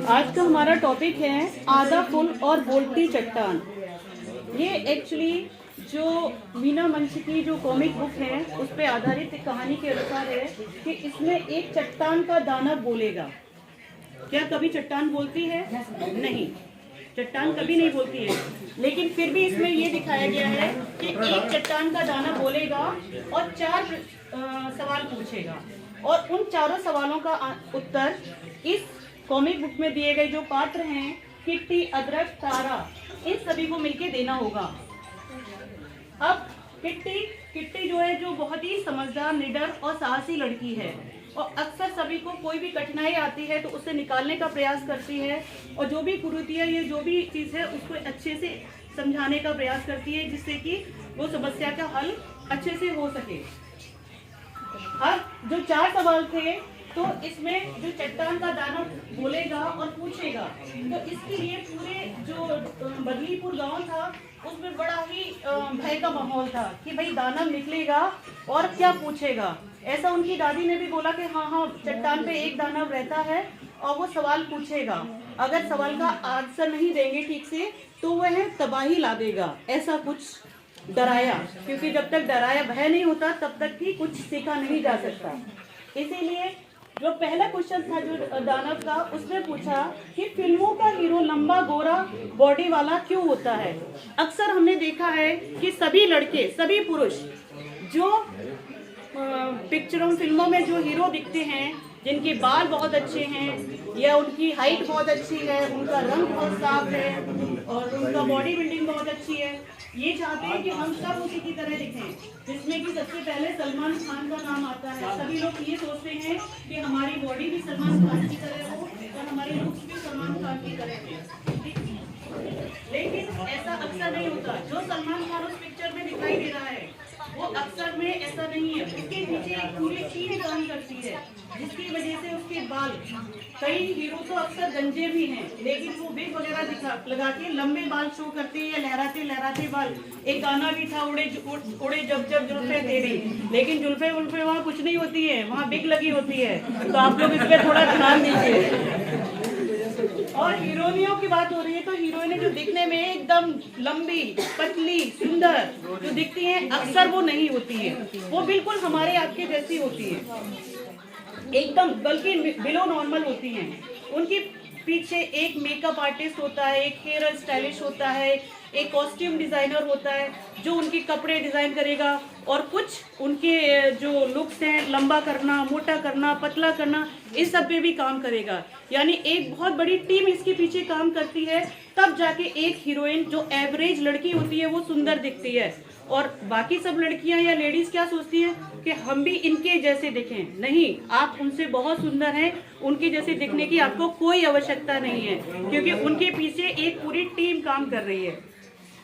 आज का हमारा टॉपिक है आधा फुल और बोलती चट्टान। ये एक्चुअली जो मीना मंच की जो कॉमिक बुक है उस पर आधारित एक कहानी के अनुसार है कि इसमें एक चट्टान का दानव बोलेगा। क्या कभी चट्टान बोलती है? नहीं, चट्टान कभी नहीं बोलती है। लेकिन फिर भी इसमें ये दिखाया गया है कि एक चट्टान का दानव बोलेगा और 4 सवाल पूछेगा और उन चारों सवालों का उत्तर इस कॉमिक बुक में दिए गए जो पात्र हैं किट्टी, अदरक, तारा, इन सभी को मिलके देना होगा। अब किट्टी जो है, जो बहुत ही समझदार, निडर और साहसी लड़की है और अक्सर सभी को कोई भी कठिनाई आती है तो उसे निकालने का प्रयास करती है और जो भी कुरीतियाँ, ये जो भी चीज़ है उसको अच्छे से समझाने का प्रयास करती है जिससे कि वो समस्या का हल अच्छे से हो सके। अब जो 4 सवाल थे तो इसमें जो चट्टान का दानव बोलेगा और पूछेगा, तो इसके लिए पूरे जो बदलीपुर गांव था उसमें बड़ा ही भय का माहौल था कि भाई दानव निकलेगा और क्या पूछेगा। ऐसा उनकी दादी ने भी बोला कि हाँ, चट्टान पे एक दानव रहता है और वो सवाल पूछेगा, अगर सवाल का आंसर नहीं देंगे ठीक से तो वह तबाही ला देगा। ऐसा कुछ डराया, क्योंकि जब तक डराया भय नहीं होता तब तक भी कुछ सीखा नहीं जा सकता। इसीलिए जो पहला क्वेश्चन था जो दानव का, उसने पूछा कि फिल्मों का हीरो लंबा गोरा बॉडी वाला क्यों होता है। अक्सर हमने देखा है कि सभी लड़के, सभी पुरुष जो पिक्चरों फिल्मों में जो हीरो दिखते हैं, जिनके बाल बहुत अच्छे हैं या उनकी हाइट बहुत अच्छी है, उनका रंग बहुत साफ है और उनका बॉडी बिल्डिंग बहुत अच्छी है, ये चाहते हैं कि हम सब उसी की तरह दिखें, जिसमें कि सबसे पहले सलमान खान का नाम आता है। सभी लोग ये सोचते हैं कि हमारी बॉडी भी सलमान खान की तरह हो और हमारी लुक्स भी सलमान खान की तरह हो, लेकिन ऐसा अक्सर नहीं होता। जो सलमान खान उस पिक्चर में दिखाई दे रहा है वो अक्सर में ऐसा नहीं है। उसके पीछे एक पूरी टीम काम करती है जिसकी वजह से उसके बाल, कई हीरो तो अक्सर गंजे भी हैं लेकिन वो विग वगैरह लगा के लंबे बाल शो करते हैं या लहराते लहराते बाल। एक गाना भी था, उड़े जब जब जुल्फे तेरी, लेकिन जुल्फे वुल्फे वहाँ कुछ नहीं होती है, वहाँ विग लगी होती है। तो आप लोग इस पर थोड़ा ध्यान दीजिए। और हीरोइनियों की बात हो रही है तो हीरोइनें जो दिखने में एकदम लंबी, पतली, सुंदर जो दिखती हैं, अक्सर वो नहीं होती है। वो बिल्कुल हमारे आपके जैसी होती है, एकदम, बल्कि बिलो नॉर्मल होती हैं। उनके पीछे एक मेकअप आर्टिस्ट होता है, एक हेयर स्टाइलिश होता है, एक कॉस्ट्यूम डिजाइनर होता है जो उनके कपड़े डिजाइन करेगा और कुछ उनके जो लुक्स हैं, लंबा करना, मोटा करना, पतला करना, इस सब पे भी काम करेगा। यानी एक बहुत बड़ी टीम इसके पीछे काम करती है, तब जाके एक हीरोइन जो एवरेज लड़की होती है वो सुंदर दिखती है। और बाकी सब लड़कियां या लेडीज क्या सोचती हैं कि हम भी इनके जैसे दिखें। नहीं, आप उनसे बहुत सुंदर हैं, उनके जैसे दिखने की आपको कोई आवश्यकता नहीं है, क्योंकि उनके पीछे एक पूरी टीम काम कर रही है,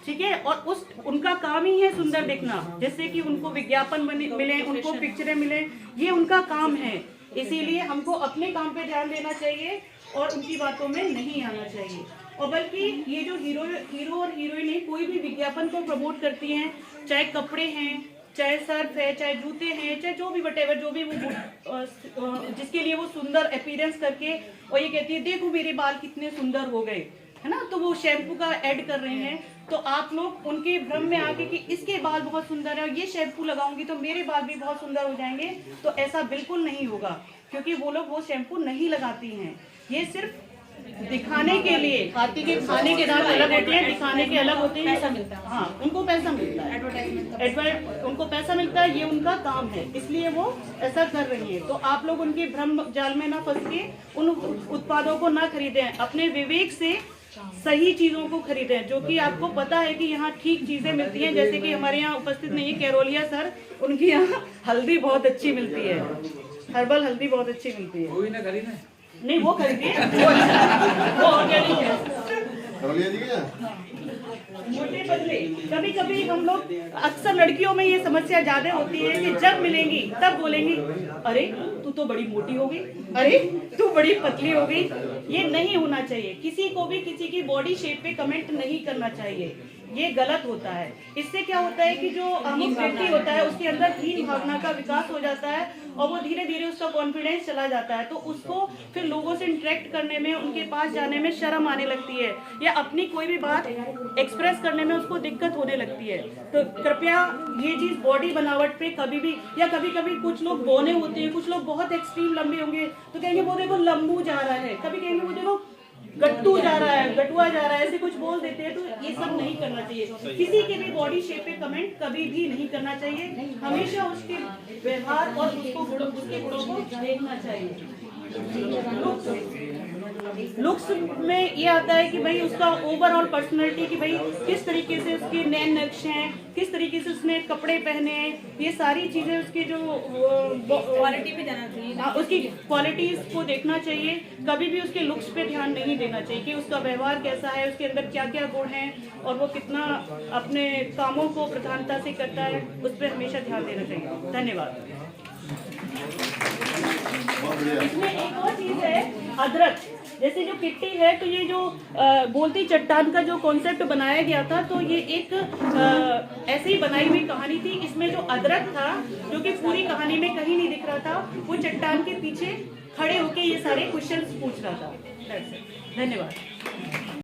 ठीक है। और उनका काम ही है सुंदर दिखना, जैसे कि उनको विज्ञापन मिले, उनको पिक्चरें मिले, ये उनका काम है। इसीलिए हमको अपने काम पे ध्यान देना चाहिए और उनकी बातों में नहीं आना चाहिए। और बल्कि ये जो हीरो और हीरोइन कोई भी विज्ञापन को प्रमोट करती हैं, चाहे कपड़े हैं, चाहे सर्फ है, चाहे जूते हैं, चाहे जो भी वटेवर, जो भी वो जिसके लिए वो सुंदर अपीयरेंस करके और ये कहती है देखो मेरे बाल कितने सुंदर हो गए, है ना, तो वो शैम्पू का ऐड कर रहे हैं। तो आप लोग उनके भ्रम में आके कि इसके बाल बहुत सुंदर है और ये शैम्पू लगाऊंगी तो मेरे बाल भी बहुत सुंदर हो जाएंगे, तो ऐसा बिल्कुल नहीं होगा, क्योंकि वो लोग वो शैम्पू नहीं लगाती हैं। ये सिर्फ दिखाने के लिए, हाथी के खाने के दांत अलग होते हैं, दिखाने के अलग होते हैं, पैसा मिलता है। हाँ, उनको पैसा मिलता है, एडवर्टाइजमेंट, उनको पैसा मिलता है, ये उनका काम है, इसलिए वो ऐसा कर रही है। तो आप लोग उनके भ्रम जाल में ना फंस के उन उत्पादों को ना खरीदें, अपने विवेक से सही चीजों को खरीदें, जो कि आपको पता है कि यहाँ ठीक चीजें मिलती हैं। जैसे कि हमारे यहाँ उपस्थित नहीं है कैरोलिया सर, उनकी यहाँ हल्दी बहुत अच्छी मिलती है, हर्बल हल्दी बहुत अच्छी मिलती है। नहीं, वो खरीदिए, वो ऑर्गेनिक है। मोटे पतले, कभी कभी हम लोग, अक्सर लड़कियों में ये समस्या ज्यादा होती है कि जब मिलेंगी तब बोलेंगी अरे तू तो बड़ी मोटी हो गई, अरे तू बड़ी पतली हो गई। ये नहीं होना चाहिए, किसी को भी किसी की बॉडी शेप पे कमेंट नहीं करना चाहिए। ये गलत होता है। इससे क्या होता है कि जो अमुक व्यक्ति होता है उसके अंदर हीन भावना का विकास हो जाता है और वो धीरे धीरे उसका कॉन्फिडेंस चला जाता है, तो उसको फिर लोगों से इंटरेक्ट करने में, उनके पास जाने में शर्म आने लगती है या अपनी कोई भी बात एक्सप्रेस करने में उसको दिक्कत होने लगती है। तो कृपया ये चीज़ बॉडी बनावट पे कभी भी, या कभी कभी कुछ लोग बौने होते हैं, कुछ लोग बहुत एक्सट्रीम लंबे होंगे तो कहेंगे वो देखो लंबू जा रहा है, कभी कहेंगे वो देखो गट्टू जा रहा है, गटुआ जा रहा है, ऐसे कुछ बोल देते हैं। तो ये सब नहीं करना चाहिए। किसी के भी बॉडी शेप पे कमेंट कभी भी नहीं करना चाहिए। हमेशा उसके व्यवहार और उसके गुणों को देखना चाहिए। लुक्स में ये आता है कि भाई उसका ओवरऑल पर्सनैलिटी, कि भाई किस तरीके से उसके नैन नक्श हैं, किस तरीके से उसने कपड़े पहने हैं, ये सारी चीज़ें उसकी जो क्वालिटी पे जाना चाहिए, उसकी क्वालिटीज़ को देखना चाहिए। कभी भी उसके लुक्स पे ध्यान नहीं देना चाहिए कि उसका व्यवहार कैसा है, उसके अंदर क्या क्या गुण हैं और वो कितना अपने कामों को प्रधानता से करता है, उस पर हमेशा ध्यान देना चाहिए। धन्यवाद। इसमें एक और चीज़ है, अदरक। जैसे जो किट्टी है, तो ये जो बोलती चट्टान का जो कॉन्सेप्ट बनाया गया था, तो ये एक ऐसे ही बनाई हुई कहानी थी। इसमें जो अदरक था, जो कि पूरी कहानी में कहीं नहीं दिख रहा था, वो चट्टान के पीछे खड़े होके ये सारे क्वेश्चंस पूछ रहा था। धन्यवाद।